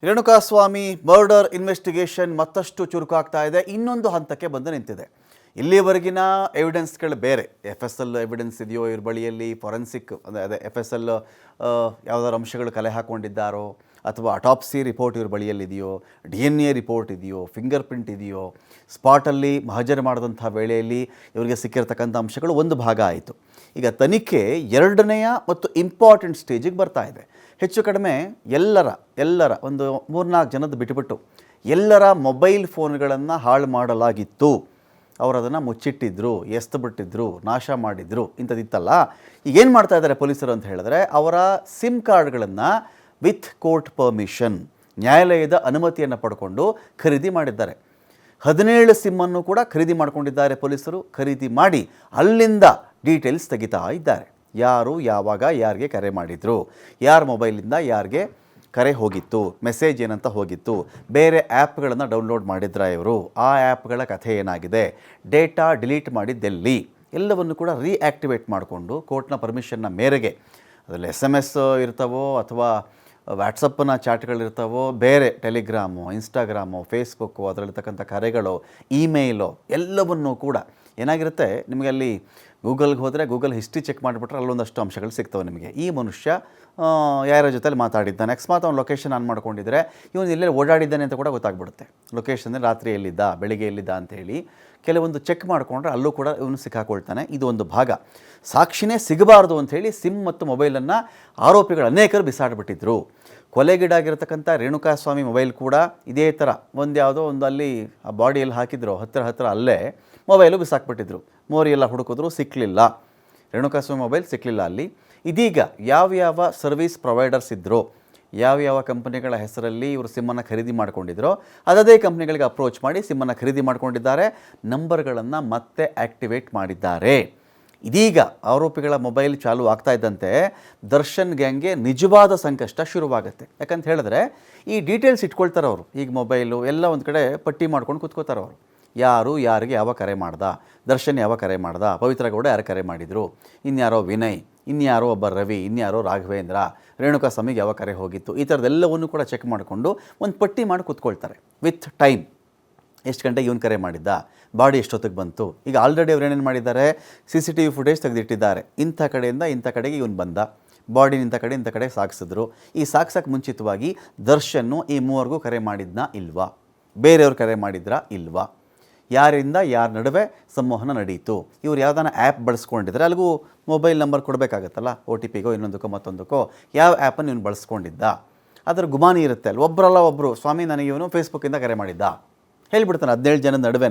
Renukaswamy murder investigation ಮತ್ತಷ್ಟು ಚುರುಕಾಗ್ತಾ ಇದೆ. ಇನ್ನೊಂದು ಹಂತಕ್ಕೆ ಬಂದು ನಿಂತಿದೆ. ಇಲ್ಲಿಯವರೆಗಿನ ಎವಿಡೆನ್ಸ್ಗಳು ಬೇರೆ. FSL ಎವಿಡೆನ್ಸ್ ಇದೆಯೋ ಇವ್ರ ಬಳಿಯಲ್ಲಿ, ಫೊರೆನ್ಸಿಕ್ ಅದೇ FSL ಯಾವುದಾದ್ರು ಅಂಶಗಳು ಕಲೆ ಹಾಕ್ಕೊಂಡಿದ್ದಾರೋ, ಅಥವಾ ಅಟಾಪ್ಸಿ ರಿಪೋರ್ಟ್ ಇವ್ರ ಬಳಿಯಲ್ಲಿದೆಯೋ, DNA ರಿಪೋರ್ಟ್ ಇದೆಯೋ, ಫಿಂಗರ್ ಪ್ರಿಂಟ್ ಇದೆಯೋ, ಸ್ಪಾಟಲ್ಲಿ ಮಹಜರು ಮಾಡಿದಂಥ ವೇಳೆಯಲ್ಲಿ ಇವರಿಗೆ ಸಿಕ್ಕಿರ್ತಕ್ಕಂಥ ಅಂಶಗಳು ಒಂದು ಭಾಗ ಆಯಿತು. ಈಗ ತನಿಖೆ ಎರಡನೆಯ ಮತ್ತು ಇಂಪಾರ್ಟೆಂಟ್ ಸ್ಟೇಜಿಗೆ ಬರ್ತಾ ಇದೆ. ಹೆಚ್ಚು ಕಡಿಮೆ ಎಲ್ಲರ ಒಂದು 3-4 ಜನದ ಬಿಟ್ಟುಬಿಟ್ಟು ಎಲ್ಲರ ಮೊಬೈಲ್ ಫೋನ್ಗಳನ್ನು ಹಾಳು ಮಾಡಲಾಗಿತ್ತು. ಅವರು ಅದನ್ನು ಮುಚ್ಚಿಟ್ಟಿದ್ರು, ಎಸ್ತುಬಿಟ್ಟಿದ್ರು, ನಾಶ ಮಾಡಿದ್ರು, ಇಂಥದ್ದಿತ್ತಲ್ಲ. ಈಗೇನು ಮಾಡ್ತಾ ಇದ್ದಾರೆ ಪೊಲೀಸರು ಅಂತ ಹೇಳಿದ್ರೆ, ಅವರ ಸಿಮ್ ಕಾರ್ಡ್ಗಳನ್ನು ವಿತ್ ಕೋರ್ಟ್ ಪರ್ಮಿಷನ್, ನ್ಯಾಯಾಲಯದ ಅನುಮತಿಯನ್ನು ಪಡ್ಕೊಂಡು ಖರೀದಿ ಮಾಡಿದ್ದಾರೆ. 17 ಸಿಮ್ಮನ್ನು ಕೂಡ ಖರೀದಿ ಮಾಡ್ಕೊಂಡಿದ್ದಾರೆ ಪೊಲೀಸರು. ಖರೀದಿ ಮಾಡಿ ಅಲ್ಲಿಂದ ಡೀಟೇಲ್ಸ್ ತೆಗಿತಾ ಇದ್ದಾರೆ. ಯಾರು ಯಾವಾಗ ಯಾರಿಗೆ ಕರೆ ಮಾಡಿದರು, ಯಾರ ಮೊಬೈಲಿಂದ ಯಾರಿಗೆ ಕರೆ ಹೋಗಿತ್ತು, ಮೆಸೇಜ್ ಏನಂತ ಹೋಗಿತ್ತು, ಬೇರೆ ಆ್ಯಪ್ಗಳನ್ನು ಡೌನ್ಲೋಡ್ ಮಾಡಿದ್ರ ಇವರು, ಆ ಆ್ಯಪ್ಗಳ ಕಥೆ ಏನಾಗಿದೆ, ಡೇಟಾ ಡಿಲೀಟ್ ಮಾಡಿದ್ದೆಲ್ಲಿ, ಎಲ್ಲವನ್ನು ಕೂಡ ರೀಆ್ಯಕ್ಟಿವೇಟ್ ಮಾಡಿಕೊಂಡು ಕೋರ್ಟ್ನ ಪರ್ಮಿಷನ್ನ ಮೇರೆಗೆ ಅದರಲ್ಲಿ SMS ಇರ್ತಾವೋ ಅಥವಾ ವಾಟ್ಸಪ್ಪನ ಚಾಟ್ಗಳಿರ್ತಾವೋ, ಬೇರೆ ಟೆಲಿಗ್ರಾಮು, ಇನ್ಸ್ಟಾಗ್ರಾಮು, ಫೇಸ್ಬುಕ್ಕು, ಅದರಲ್ಲಿರ್ತಕ್ಕಂಥ ಕರೆಗಳು, ಇಮೇಲು ಎಲ್ಲವನ್ನೂ ಕೂಡ ಏನಾಗಿರುತ್ತೆ, ನಿಮಗೆ ಅಲ್ಲಿ ಗೂಗಲ್ಗೆ ಹೋದರೆ ಗೂಗಲ್ ಹಿಸ್ಟ್ರಿ ಚೆಕ್ ಮಾಡಿಬಿಟ್ರೆ ಅಲ್ಲೊಂದಷ್ಟು ಅಂಶಗಳು ಸಿಗ್ತವೆ ನಿಮಗೆ. ಈ ಮನುಷ್ಯ ಯಾರ ಜೊತೆಲಿ ಮಾತಾಡಿದ್ದಾನೆ, ಅಕಸ್ಮಾತ್ ಅವ್ನು ಲೊಕೇಶನ್ ಆನ್ ಮಾಡ್ಕೊಂಡಿದ್ರೆ ಇವನು ಎಲ್ಲೇ ಓಡಾಡಿದ್ದಾನೆ ಅಂತ ಕೂಡ ಗೊತ್ತಾಗ್ಬಿಡುತ್ತೆ. ಲೊಕೇಶನ್ ರಾತ್ರಿ ಎಲ್ಲಿದ್ದ, ಬೆಳಿಗ್ಗೆ ಎಲ್ಲಿದ್ದ ಅಂಥೇಳಿ ಕೆಲವೊಂದು ಚೆಕ್ ಮಾಡಿಕೊಂಡ್ರೆ ಅಲ್ಲೂ ಕೂಡ ಇವನು ಸಿಕ್ಕಾಕೊಳ್ತಾನೆ. ಇದು ಒಂದು ಭಾಗ. ಸಾಕ್ಷಿನೇ ಸಿಗಬಾರ್ದು ಅಂಥೇಳಿ ಸಿಮ್ ಮತ್ತು ಮೊಬೈಲನ್ನು ಆರೋಪಿಗಳು ಅನೇಕರು ಬಿಸಾಡಿಬಿಟ್ಟಿದ್ರು. ಕೊಲೆಗೀಡಾಗಿರ್ತಕ್ಕಂಥ ರೇಣುಕಾಸ್ವಾಮಿ ಮೊಬೈಲ್ ಕೂಡ ಇದೇ ಥರ ಯಾವುದೋ ಒಂದು ಅಲ್ಲಿ ಆ ಬಾಡಿಯಲ್ಲಿ ಹಾಕಿದ್ರು, ಹತ್ತಿರ ಅಲ್ಲೇ ಮೊಬೈಲು ಬಿಸಾಕ್ಬಿಟ್ಟಿದ್ರು. ಮೋರಿಯೆಲ್ಲ ಹುಡುಕಿದ್ರು, ಸಿಕ್ಕಲಿಲ್ಲ. ರೇಣುಕಾಸ್ವಾಮಿ ಮೊಬೈಲ್ ಸಿಕ್ಕಲಿಲ್ಲ ಅಲ್ಲಿ. ಇದೀಗ ಯಾವ್ಯಾವ ಸರ್ವಿಸ್ ಪ್ರೊವೈಡರ್ಸ್ ಇದ್ದರು, ಯಾವ್ಯಾವ ಕಂಪನಿಗಳ ಹೆಸರಲ್ಲಿ ಇವರು ಸಿಮ್ಮನ್ನು ಖರೀದಿ ಮಾಡ್ಕೊಂಡಿದ್ರೋ ಅದೇ ಕಂಪ್ನಿಗಳಿಗೆ ಅಪ್ರೋಚ್ ಮಾಡಿ ಸಿಮ್ಮನ್ನು ಖರೀದಿ ಮಾಡ್ಕೊಂಡಿದ್ದಾರೆ. ನಂಬರ್ಗಳನ್ನು ಮತ್ತೆ ಆ್ಯಕ್ಟಿವೇಟ್ ಮಾಡಿದ್ದಾರೆ. ಇದೀಗ ಆರೋಪಿಗಳ ಮೊಬೈಲ್ ಚಾಲು ಆಗ್ತಾ ಇದ್ದಂತೆ ದರ್ಶನ್ ಗ್ಯಾಂಗ್ಗೆ ನಿಜವಾದ ಸಂಕಷ್ಟ ಶುರುವಾಗುತ್ತೆ. ಯಾಕಂತ ಹೇಳಿದ್ರೆ ಈ ಡೀಟೇಲ್ಸ್ ಇಟ್ಕೊಳ್ತಾರೆ ಅವರು. ಈಗ ಮೊಬೈಲು ಎಲ್ಲ ಒಂದು ಕಡೆ ಪಟ್ಟಿ ಮಾಡ್ಕೊಂಡು ಕೂತ್ಕೋತಾರೆ ಅವರು. ಯಾರು ಯಾರಿಗೆ ಯಾವ ಕರೆ ಮಾಡ್ದ, ದರ್ಶನ್ ಯಾವ ಕರೆ ಮಾಡ್ದ, ಪವಿತ್ರ ಗೌಡ ಯಾರು ಕರೆ ಮಾಡಿದರು, ಇನ್ಯಾರೋ ವಿನಯ್, ಇನ್ಯಾರೋ ಒಬ್ಬ ರವಿ, ಇನ್ಯಾರೋ ರಾಘವೇಂದ್ರ, ರೇಣುಕಾಸ್ವಾಮಿಗೆ ಯಾವ ಕರೆ ಹೋಗಿತ್ತು, ಈ ಥರದ್ದೆಲ್ಲವನ್ನು ಕೂಡ ಚೆಕ್ ಮಾಡಿಕೊಂಡು ಒಂದು ಪಟ್ಟಿ ಮಾಡಿ ಕೂತ್ಕೊಳ್ತಾರೆ ವಿತ್ ಟೈಮ್. ಎಷ್ಟು ಗಂಟೆಗೆ ಇವನು ಕರೆ ಮಾಡಿದ್ದ, ಬಾಡಿ ಎಷ್ಟೊತ್ತಿಗೆ ಬಂತು. ಈಗ ಆಲ್ರೆಡಿ ಅವ್ರು ಏನೇನು ಮಾಡಿದ್ದಾರೆ, CCTV ಫುಟೇಜ್ ತೆಗೆದಿಟ್ಟಿದ್ದಾರೆ. ಇಂಥ ಕಡೆಯಿಂದ ಇಂಥ ಕಡೆಗೆ ಇವನು ಬಂದ, ಬಾಡಿನ ಇಂಥ ಕಡೆ ಸಾಗಿಸಿದ್ರು. ಈ ಸಾಗ್ಸೋಕ್ಕೆ ಮುಂಚಿತವಾಗಿ ದರ್ಶನ್ನು ಈ ಮೂವರಿಗೂ ಕರೆ ಮಾಡಿದ್ನಾ ಇಲ್ವಾ, ಬೇರೆಯವ್ರು ಕರೆ ಮಾಡಿದ್ರಾ ಇಲ್ವಾ, ಯಾರಿಂದ ಯಾರ ನಡುವೆ ಸಂವಹನ ನಡೀತು, ಇವ್ರು ಯಾವುದಾನ ಆ್ಯಪ್ ಬಳಸ್ಕೊಂಡಿದ್ರೆ ಅಲ್ಲಿಗೂ ಮೊಬೈಲ್ ನಂಬರ್ ಕೊಡಬೇಕಾಗತ್ತಲ್ಲ, OTPಗೋ ಇನ್ನೊಂದಕ್ಕೋ ಮತ್ತೊಂದಕ್ಕೋ, ಯಾವ ಆ್ಯಪನ್ನು ಇವನು ಬಳಸ್ಕೊಂಡಿದ್ದ, ಅದರ ಗುಮಾನಿ ಇರುತ್ತೆ ಅಲ್ಲಿ. ಒಬ್ಬರಲ್ಲ ಒಬ್ಬರು, ಸ್ವಾಮಿ ನನಗೆ ಇವನು ಫೇಸ್ಬುಕ್ಕಿಂದ ಕರೆ ಮಾಡಿದ್ದ ಹೇಳ್ಬಿಡ್ತಾನೆ. 17 ಜನದ ನಡುವೆ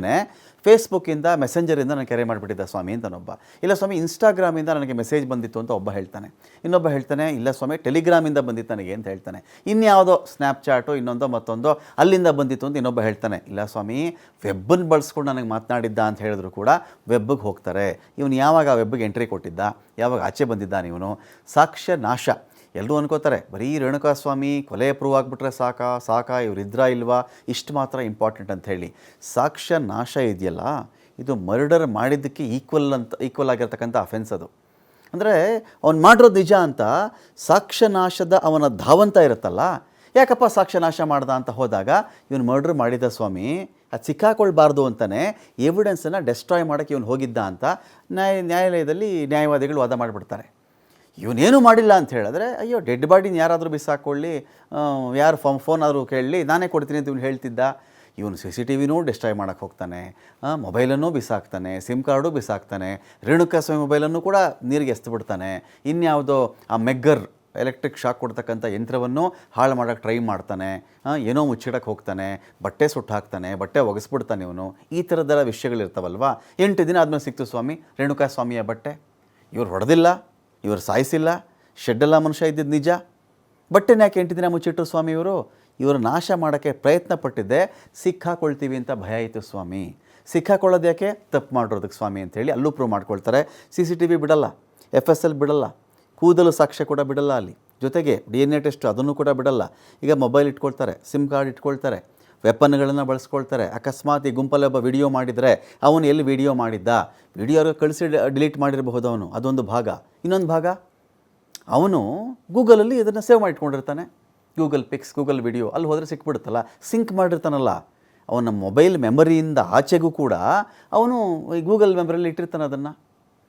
ಫೇಸ್ಬುಕ್ಕಿಂದ ಮೆಸೆಂಜರಿಂದ ನನಗೆ ಕರೆ ಮಾಡಿಬಿಟ್ಟಿದ್ದ ಸ್ವಾಮಿ ಅಂತನೊಬ್ಬ. ಇಲ್ಲ ಸ್ವಾಮಿ ಇನ್ಸ್ಟಾಗ್ರಾಮಿಂದ ನನಗೆ ಮೆಸೇಜ್ ಬಂದಿತ್ತು ಅಂತ ಒಬ್ಬ ಹೇಳ್ತಾನೆ. ಇನ್ನೊಬ್ಬ ಹೇಳ್ತಾನೆ ಇಲ್ಲ ಸ್ವಾಮಿ ಟೆಲಿಗ್ರಾಮಿಂದ ಬಂದಿತ್ತು ನನಗೆ ಅಂತ ಹೇಳ್ತಾನೆ. ಇನ್ಯಾವುದೋ ಸ್ನ್ಯಾಪ್ಚಾಟು ಇನ್ನೊಂದೋ ಮತ್ತೊಂದೋ ಅಲ್ಲಿಂದ ಬಂದಿತ್ತು ಅಂತ ಇನ್ನೊಬ್ಬ ಹೇಳ್ತಾನೆ. ಇಲ್ಲ ಸ್ವಾಮಿ ವೆಬ್ಬನ್ನು ಬಳಸ್ಕೊಂಡು ನನಗೆ ಮಾತನಾಡಿದ್ದ ಅಂತ ಹೇಳಿದ್ರು ಕೂಡ ವೆಬ್ಬಿಗೆ ಹೋಗ್ತಾರೆ. ಇವನು ಯಾವಾಗ ಆ ವೆಬ್ಬಿಗೆ ಎಂಟ್ರಿ ಕೊಟ್ಟಿದ್ದ, ಯಾವಾಗ ಆಚೆ ಬಂದಿದ್ದಾನೆ ಇವನು. ಸಾಕ್ಷ್ಯ ನಾಶ. ಎಲ್ಲರೂ ಅನ್ಕೋತಾರೆ ಬರೀ ರೇಣುಕಾಸ್ವಾಮಿ ಕೊಲೆ ಪ್ರೂವ್ ಆಗಿಬಿಟ್ರೆ ಸಾಕಾ ಇವರಿದ್ರಾ ಇಲ್ವಾ, ಇಷ್ಟು ಮಾತ್ರ ಇಂಪಾರ್ಟೆಂಟ್ ಅಂತ ಹೇಳಿ. ಸಾಕ್ಷ್ಯ ನಾಶ ಇದೆಯಲ್ಲ, ಇದು ಮರ್ಡರ್ ಮಾಡಿದ್ದಕ್ಕೆ ಈಕ್ವಲ್ ಆಗಿರ್ತಕ್ಕಂಥ ಅಫೆನ್ಸ್ ಅದು. ಅಂದರೆ ಅವ್ನು ಮಾಡಿರೋದು ನಿಜ ಅಂತ ಸಾಕ್ಷ್ಯ ನಾಶದ ಅವನ ಧಾವಂತ ಇರುತ್ತಲ್ಲ, ಯಾಕಪ್ಪ ಸಾಕ್ಷ್ಯ ನಾಶ ಮಾಡ್ದ ಅಂತ ಹೋದಾಗ ಇವನು ಮರ್ಡರ್ ಮಾಡಿದ ಸ್ವಾಮಿ, ಅದು ಸಿಕ್ಕಾಕೊಳ್ಬಾರ್ದು ಅಂತಲೇ ಎವಿಡೆನ್ಸನ್ನು ಡೆಸ್ಟ್ರಾಯ್ ಮಾಡೋಕ್ಕೆ ಇವನು ಹೋಗಿದ್ದ ಅಂತ ನ್ಯಾಯಾಲಯದಲ್ಲಿ ನ್ಯಾಯವಾದಿಗಳು ವಾದ ಮಾಡಿಬಿಡ್ತಾರೆ. ಇವನೇನು ಮಾಡಿಲ್ಲ ಅಂತ ಹೇಳಿದ್ರೆ, ಅಯ್ಯೋ ಡೆಡ್ ಬಾಡಿನ ಯಾರಾದರೂ ಬಿಸಾಕೊಳ್ಳಿ, ಯಾರು ಫೋನ್ ಆದರೂ ಕೇಳಲಿ, ನಾನೇ ಕೊಡ್ತೀನಿ ಅಂತ ಇವನು ಹೇಳ್ತಿದ್ದ. ಇವನು CCTVನೂ ಡೆಸ್ಟ್ರಾಯ್ ಮಾಡೋಕ್ಕೆ ಹೋಗ್ತಾನೆ, ಮೊಬೈಲನ್ನು ಬಿಸಾಕ್ತಾನೆ, ಸಿಮ್ ಕಾರ್ಡು ಬಿಸಾಕ್ತಾನೆ, ರೇಣುಕಾಸ್ವಾಮಿ ಮೊಬೈಲನ್ನು ಕೂಡ ನೀರಿಗೆ ಎಸ್ದುಬಿಡ್ತಾನೆ. ಇನ್ಯಾವುದೋ ಆ ಮೆಗ್ಗರ್ ಎಲೆಕ್ಟ್ರಿಕ್ ಶಾಕ್ ಕೊಡ್ತಕ್ಕಂಥ ಯಂತ್ರವನ್ನು ಹಾಳು ಮಾಡೋಕ್ಕೆ ಟ್ರೈ ಮಾಡ್ತಾನೆ, ಏನೋ ಮುಚ್ಚಿಡಕ್ಕೆ ಹೋಗ್ತಾನೆ, ಬಟ್ಟೆ ಸುಟ್ಟು ಹಾಕ್ತಾನೆ, ಬಟ್ಟೆ ಒಗೆಸ್ಬಿಡ್ತಾನೆ ಇವನು. ಈ ಥರದ್ದೆಲ್ಲ ವಿಷಯಗಳಿರ್ತಾವಲ್ವ. 8 ದಿನ ಆದಮೇಲೆ ಸಿಕ್ತು ಸ್ವಾಮಿ ರೇಣುಕಾಸ್ವಾಮಿಯ ಬಟ್ಟೆ. ಇವ್ರು ಹೊಡೆದಿಲ್ಲ, ಇವರು ಸಾಯಿಸಿಲ್ಲ, ಶೆಡ್ಡೆಲ್ಲ ಮನುಷ್ಯ ಇದ್ದಿದ್ದು ನಿಜ. ಬಟ್ಟೆನ ಯಾಕೆ 8 ದಿನ ಮುಚ್ಚಿಟ್ರು ಸ್ವಾಮಿ ಇವರು ನಾಶ ಮಾಡೋಕ್ಕೆ ಪ್ರಯತ್ನ ಪಟ್ಟಿದ್ದೆ, ಸಿಕ್ಕಾಕೊಳ್ತೀವಿ ಅಂತ ಭಯ ಆಯಿತು ಸ್ವಾಮಿ. ಸಿಕ್ಕಾಕೊಳ್ಳೋದು ಯಾಕೆ, ತಪ್ಪು ಮಾಡಿರೋದಕ್ಕೆ ಸ್ವಾಮಿ ಅಂತೇಳಿ ಅಲ್ಲೂ ಪ್ರೂವ್ ಮಾಡ್ಕೊಳ್ತಾರೆ. CCTV ಬಿಡಲ್ಲ, FSL ಬಿಡಲ್ಲ, ಕೂದಲು ಸಾಕ್ಷ್ಯ ಕೂಡ ಬಿಡಲ್ಲ ಅಲ್ಲಿ, ಜೊತೆಗೆ DNA ಟೆಸ್ಟ್ ಅದನ್ನು ಕೂಡ ಬಿಡಲ್ಲ. ಈಗ ಮೊಬೈಲ್ ಇಟ್ಕೊಳ್ತಾರೆ, ಸಿಮ್ ಕಾರ್ಡ್ ಇಟ್ಕೊಳ್ತಾರೆ, ವೆಪನ್ಗಳನ್ನು ಬಳಸ್ಕೊಳ್ತಾರೆ. ಅಕಸ್ಮಾತ್ ಈ ಗುಂಪಲ್ಲಿ ಒಬ್ಬ ವಿಡಿಯೋ ಮಾಡಿದರೆ ಅವನು ಎಲ್ಲಿ ವಿಡಿಯೋ ಮಾಡಿದ್ದ, ವಿಡಿಯೋ ಕಳಿಸಿ ಡಿಲೀಟ್ ಮಾಡಿರಬಹುದು ಅವನು, ಅದೊಂದು ಭಾಗ. ಇನ್ನೊಂದು ಭಾಗ ಅವನು ಗೂಗಲಲ್ಲಿ ಇದನ್ನು ಸೇವ್ ಮಾಡಿಟ್ಕೊಂಡಿರ್ತಾನೆ. ಗೂಗಲ್ ಪಿಕ್ಸ್, ಗೂಗಲ್ ವಿಡಿಯೋ ಅಲ್ಲಿ ಹೋದರೆ ಸಿಕ್ಬಿಡುತ್ತಲ್ಲ. ಸಿಂಕ್ ಮಾಡಿರ್ತಾನಲ್ಲ ಅವನ ಮೊಬೈಲ್ ಮೆಮರಿಯಿಂದ ಆಚೆಗೂ ಕೂಡ ಅವನು ಈ ಗೂಗಲ್ ಮೆಮರಿಯಲ್ಲಿ ಇಟ್ಟಿರ್ತಾನೆ ಅದನ್ನು.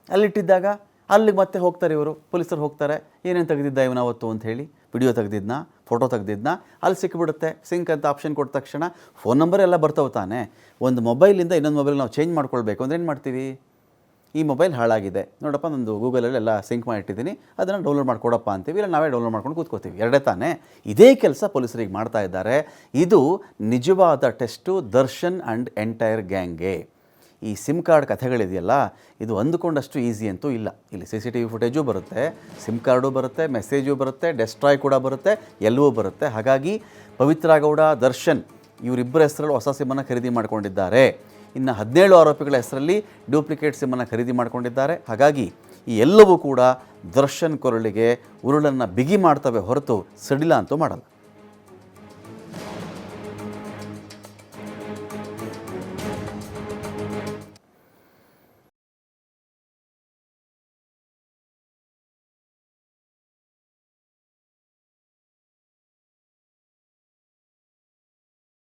ಅಲ್ಲಿಟ್ಟಿದ್ದಾಗ ಅಲ್ಲಿಗೆ ಮತ್ತೆ ಹೋಗ್ತಾರೆ ಇವರು, ಪೊಲೀಸರು ಹೋಗ್ತಾರೆ, ಏನೇನು ತೆಗೆದಿದ್ದ ಇವನು ಅವತ್ತು ಅಂತ ಹೇಳಿ, ವಿಡಿಯೋ ತೆಗೆದಿದ್ನ, ಫೋಟೋ ತೆಗೆದಿದ್ನ, ಅಲ್ಲಿ ಸಿಕ್ಕಿಬಿಡುತ್ತೆ. ಸಿಂಕ್ ಅಂತ ಆಪ್ಷನ್ ಕೊಟ್ಟ ತಕ್ಷಣ ಫೋನ್ ನಂಬರ್ ಎಲ್ಲ ಬರ್ತಾವೆ ತಾನೆ. ಒಂದು ಮೊಬೈಲಿಂದ ಇನ್ನೊಂದು ಮೊಬೈಲ್ ನಾವು ಚೇಂಜ್ ಮಾಡ್ಕೊಳ್ಬೇಕು ಅಂದರೆ ಏನು ಮಾಡ್ತೀವಿ? ಈ ಮೊಬೈಲ್ ಹಾಳಾಗಿದೆ ನೋಡಪ್ಪ, ನಂದು ಗೂಗಲಲ್ಲಿ ಎಲ್ಲ ಸಿಂಕ್ ಮಾಡಿಟ್ಟಿದ್ದೀನಿ, ಅದನ್ನು ಡೌನ್ಲೋಡ್ ಮಾಡ್ಕೊಡಪ್ಪ ಅಂತೀವಿ, ಇಲ್ಲ ನಾವೇ ಡೌನ್ಲೋಡ್ ಮಾಡ್ಕೊಂಡು ಕೂತ್ಕೋತೀವಿ. ಎರಡೇ ತಾನೇ. ಇದೇ ಕೆಲಸ ಪೊಲೀಸರಿಗೆ ಮಾಡ್ತಾ ಇದ್ದಾರೆ. ಇದು ನಿಜವಾದ ಟೆಸ್ಟು ದರ್ಶನ್ ಆ್ಯಂಡ್ ಎಂಟೈರ್ ಗ್ಯಾಂಗ್ಗೆ. ಈ ಸಿಮ್ ಕಾರ್ಡ್ ಕಥೆಗಳಿದೆಯಲ್ಲ, ಇದು ಅಂದುಕೊಂಡಷ್ಟು ಈಸಿ ಅಂತೂ ಇಲ್ಲ. ಇಲ್ಲಿ CCTV ಫುಟೇಜು ಬರುತ್ತೆ, ಸಿಮ್ ಕಾರ್ಡು ಬರುತ್ತೆ, ಮೆಸೇಜು ಬರುತ್ತೆ, ಡೆಸ್ಟ್ರಾಯ್ ಕೂಡ ಬರುತ್ತೆ, ಎಲ್ಲವೂ ಬರುತ್ತೆ. ಹಾಗಾಗಿ ಪವಿತ್ರ ಗೌಡ, ದರ್ಶನ್ ಇವರಿಬ್ಬರ ಹೆಸರಲ್ಲಿ ಹೊಸ ಸಿಮ್ಮನ್ನು ಖರೀದಿ ಮಾಡಿಕೊಂಡಿದ್ದಾರೆ. ಇನ್ನು 17 ಆರೋಪಿಗಳ ಹೆಸರಲ್ಲಿ ಡೂಪ್ಲಿಕೇಟ್ ಸಿಮ್ಮನ್ನು ಖರೀದಿ ಮಾಡಿಕೊಂಡಿದ್ದಾರೆ. ಹಾಗಾಗಿ ಈ ಎಲ್ಲವೂ ಕೂಡ ದರ್ಶನ್ ಕೊರಳಿಗೆ ಉರುಳನ್ನು ಬಿಗಿ ಮಾಡ್ತವೆ ಹೊರತು ಸಡಿಲ ಅಂತೂ ಮಾಡಲ್ಲ.